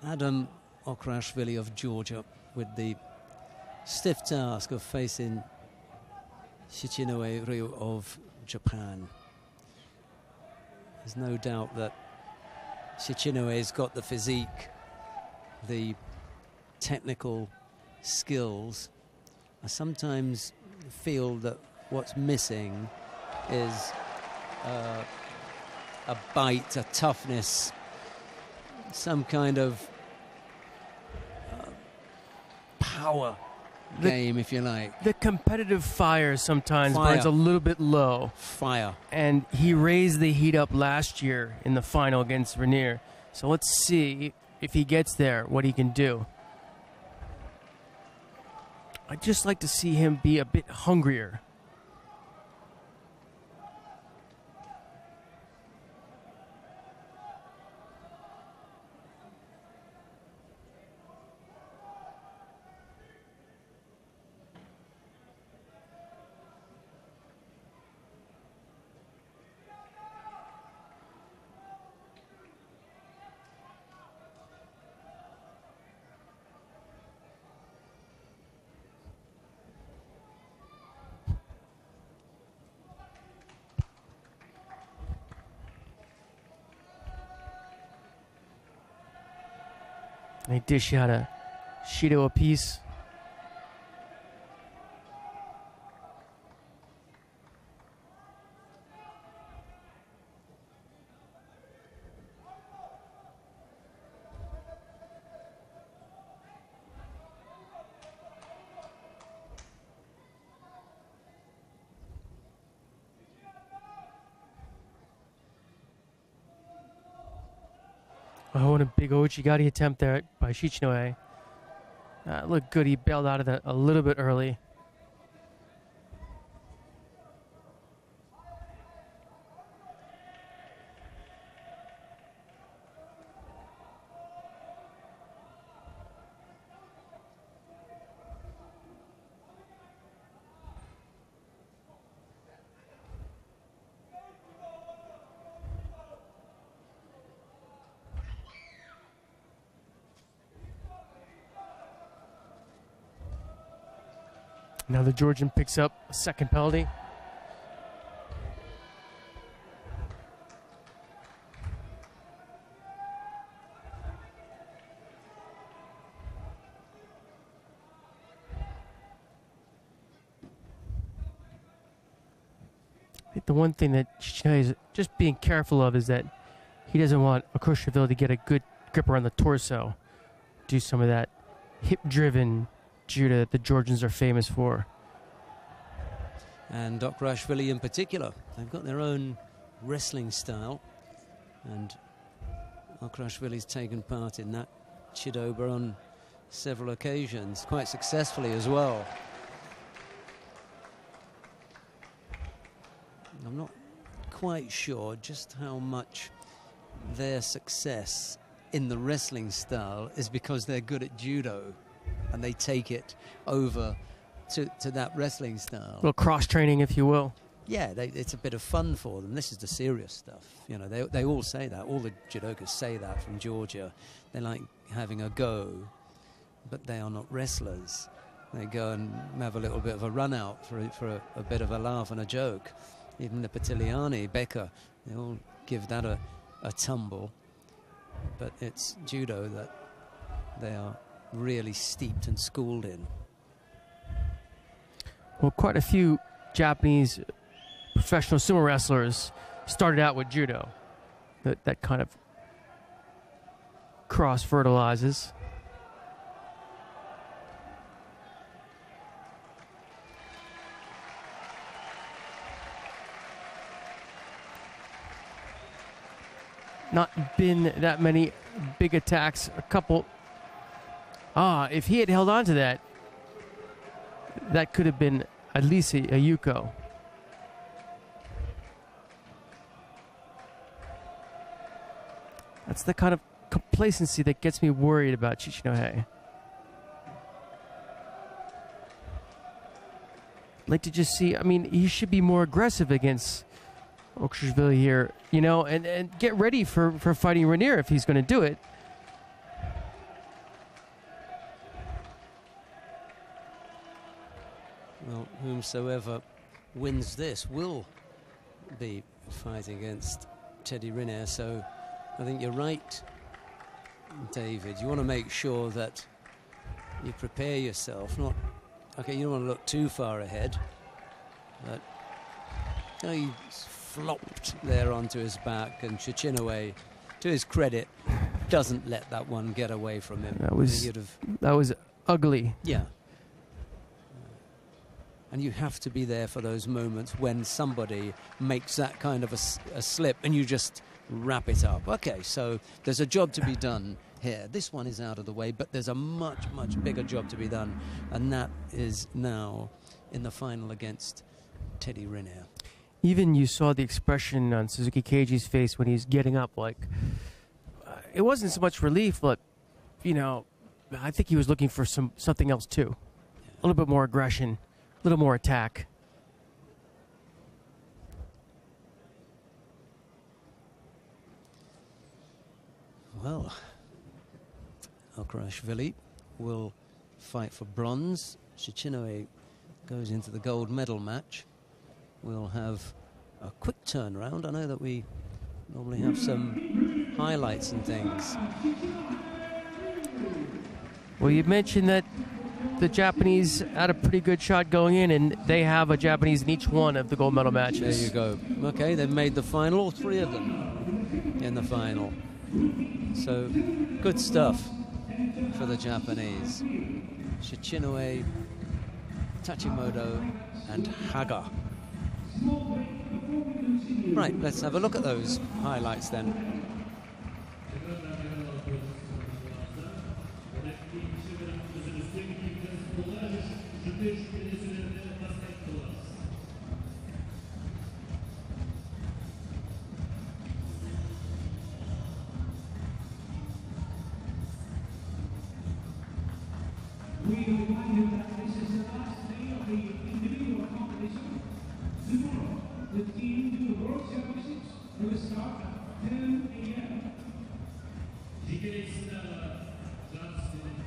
Adam Okruashvili of Georgia with the stiff task of facing Shichinohe Ryu of Japan. There's no doubt that Shichinohe's got the physique, the technical skills. I sometimes feel that what's missing is a bite, a toughness, some kind of power game, if you like. The competitive fire sometimes burns a little bit low. Fire. And he raised the heat up last year in the final against Rainier. So let's see if he gets there, what he can do. I'd just like to see him be a bit hungrier. They dish out a Shido apiece. Oh, and a big Ouchigari attempt there by Shichinohe. Looked good. He bailed out of that a little bit early. Now the Georgian picks up a second penalty. I think the one thing that Shichinohe is just being careful of is that he doesn't want Okruashvili to get a good grip around the torso. Do some of that hip-driven Judo that the Georgians are famous for. And Okruashvili in particular, they've got their own wrestling style, and Okruashvili's taken part in that Chidoba on several occasions, quite successfully as well. I'm not quite sure just how much their success in the wrestling style is because they're good at judo and they take it over to that wrestling style. A little cross-training, if you will. Yeah, it's a bit of fun for them. This is the serious stuff. You know, they all say that. All the judokas say that from Georgia. They like having a go, but they are not wrestlers. They go and have a little bit of a run-out for a bit of a laugh and a joke. Even the Patiliani, Becker, they all give that a tumble. But it's judo that they are really steeped and schooled in. Well, quite a few Japanese professional sumo wrestlers started out with judo. That kind of cross-fertilizes. Not been that many big attacks. A couple. If he had held on to that, that could have been at least a Yuko. That's the kind of complacency that gets me worried about Shichinohe. I'd like to just see, I mean, he should be more aggressive against Okruashvili here, you know, and get ready for fighting Rainier if he's going to do it. Well, whomsoever wins this will be fighting against Teddy Riner, so I think you're right, David. You want to make sure that you prepare yourself. Not okay. You don't want to look too far ahead, but you know, he flopped there onto his back, and Shichinohe, to his credit, doesn't let that one get away from him. That was ugly. Yeah. And you have to be there for those moments when somebody makes that kind of a slip and you just wrap it up. Okay, so there's a job to be done here. This one is out of the way, but there's a much, much bigger job to be done, and that is now in the final against Teddy Riner. Even you saw the expression on Suzuki Keiji's face when he's getting up. Like, it wasn't so much relief, but, you know, I think he was looking for something else too. A little bit more aggression, a little more attack. Well, Okruashvili will fight for bronze. Shichinohe goes into the gold medal match. We'll have a quick turnaround. I know that we normally have some highlights and things. Well, you mentioned that the Japanese had a pretty good shot going in, and they have a Japanese in each one of the gold medal matches. There you go. Okay, they've made the final, all three of them in the final. So, good stuff for the Japanese. Shichinohe, Tachimoto, and Haga. Right, let's have a look at those highlights then. We remind you that this is the last day of the individual competition. Tomorrow, the team to the World Championships will start at 10 a.m. Justin,